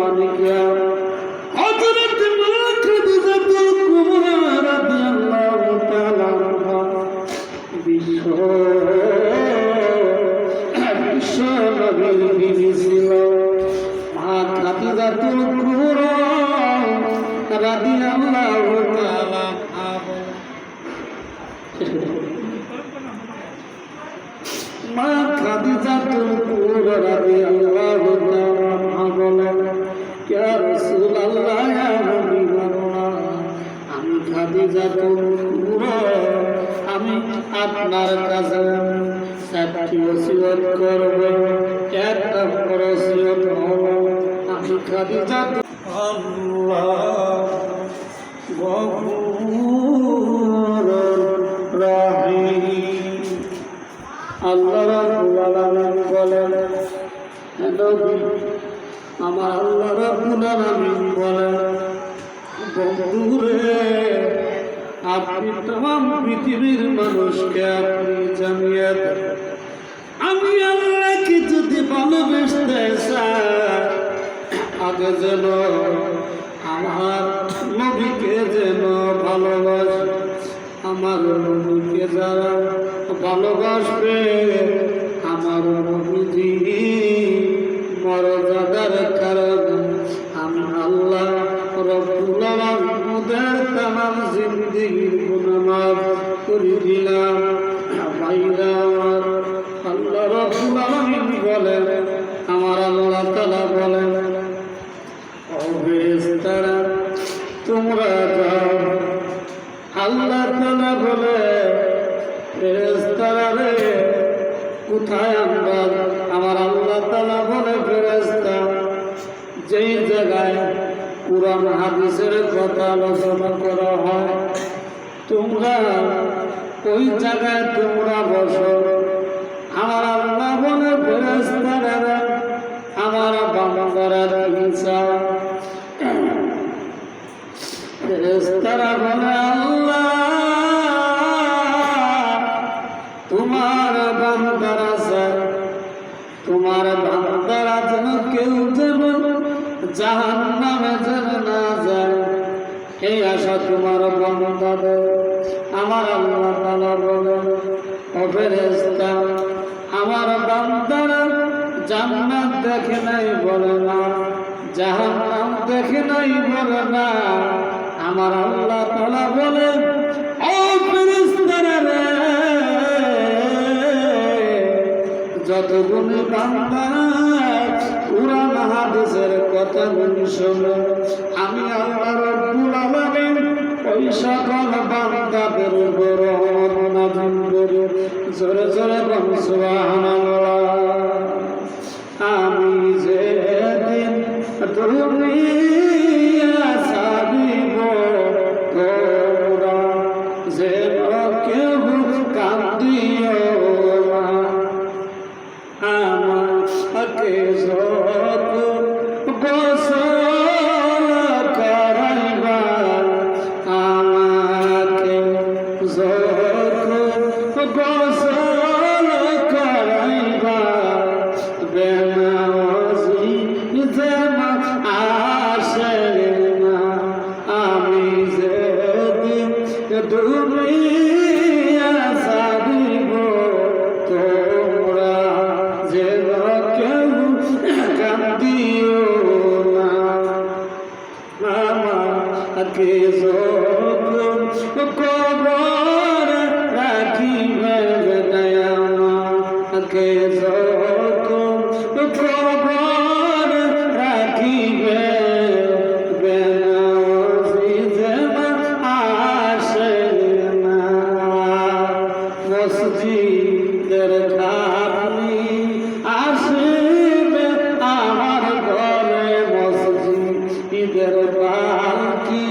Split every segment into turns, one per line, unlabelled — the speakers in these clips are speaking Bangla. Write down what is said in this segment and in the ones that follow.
কুরবানি কিয়া হযরত মা খাদিজাতুল কুবরা রাদিয়াল্লাহু তাআলা বিশ্ব নবীর বিবি ছিল। মা খাদিজাতুল কুবরা রাদিয়াল্লাহু তাআলা মা খাদিজাতুল কুবরা রাদিয়াল্লাহু তাআলা বলেন, ইয়া রাসূলুল্লাহ, ইয়া হাবিবাল্লাহ, আমি খাদিজাতুল কুবরা আমি আপনার কাছে চারটি ওসিয়ত করব। এক নম্বর ওসিয়ত হলো আমি খাদিজাতুল আল্লাহ গফুর রহিম। আল্লাহ রাব্বুল আলামিন বলেন, আমার আল্লাহ রাব্বুল আলামিন বলেন, বন্ধুরে আপনি तमाम পৃথিবীর মানুষকে আপনি জানিয়ে দেন, আমি আল্লাহকে যদি ভালোবাসতে চাই, আগে যেন আমার নবীকে যেন ভালোবাসে। আমার নবীকে যারা ভালোবাসবে, আমার নবীজি মর্যাদার কারণে আমি আল্লাহ রব্বুল আলামিন ওদের তামাম জিন্দেগির গুনাহ মাফ করে দিলাম। ভাইরা আমার, আল্লাহ রব্বুল আলামিন বলেন, আমার আল্লাহ তাআলা বলেন, ও ফেরেশতারা তোমরা যাও। আল্লাহ তাআলা বলে, ফেরেশতারা রে কোথায় আমরা? আমার আল্লাহ তাআলা বলে, ফেরেশতা যেই জায়গায় কুরআন হাদিসের কথা আলোচনা করা হয়, তোমরা ওই জায়গায় তোমরা বসো। আমার আল্লাহ বলে, ফেরেশতারা আমার বান্দারা ইনসা। ফেরেশতারা বলে, আল্লাহ তোমার বান্দারা স্যার, তোমার বান্দারা যেন কেউ যেন জাহান্নামে যেন না যায়, এই আশা তোমার বান্দাদের। আমার আল্লাহ তাআলা বলেন, ও ফেরেশতা আমার বান্দারা জান্নাত দেখে নাই বলে না, জাহান্নাম দেখে নাই বলে না। আমার আল্লাহ তাআলা বলে, ও ফেরেশতারা রে যতগুলো বান্দা কুরআন হাদিসের কথাগুলো শোনো, আমি আল্লাহ রব্বুল আলামিন ওই সকল বান্দাদের উপর রহমত নাযিল করি। জোরে জোরে বলুন সুবহানাল্লাহ। আমি যেদিন দুনিয়া ছাড়িব, তোমরা যেন কেউ কান্দিও না। আমাকে যত গোসল করাইবা, আমাকে যত গোসল করাইবা, বেনামাজি যেন আসে না। আমি যেদিন দুনিয়া ছাড়িব, তোমরা যেন কেউ কান্দিও না। আমাকে যত কবর রাখিবে না, আমাকে যত কবর রাখিবে, বেনামাজি যেন আসে না। মসজিদের খালি আসবে আমার ঘরে, মসজিদের পালকি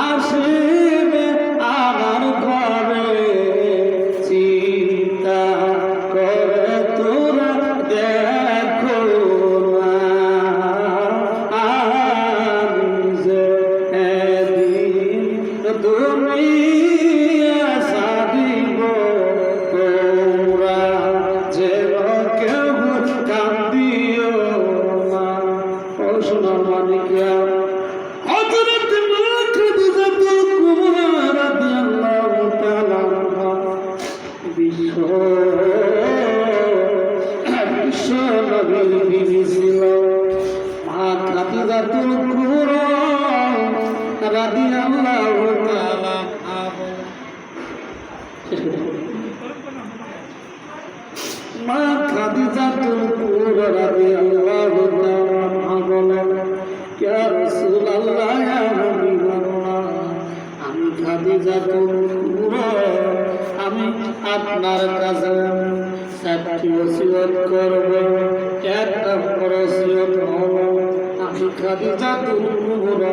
আসবে আমার ঘরে। চিন্তা করে তো সোনা মানিকা হযরত মা খাদিজাতুল কুবরা রাদিয়াল্লাহু তাআলা আনহা বিশ্ব নবীর বিবি ছিল। মা খাদিজাতুল কুবরা রাদিয়াল্লাহু তাআলা মা খাদিজাতুল কুবরা রাদিয়াল্লাহু তাআলা বলেন, ইয়া রাসূলুল্লাহ, ইয়া হাবিবাল্লাহ, আমি খাদিজাতুল কুবরা আমি আপনার কাছে চারটি ওসিয়ত করব। এক নম্বর ওসিয়ত হলো আমি খাদিজাতুল কুবরা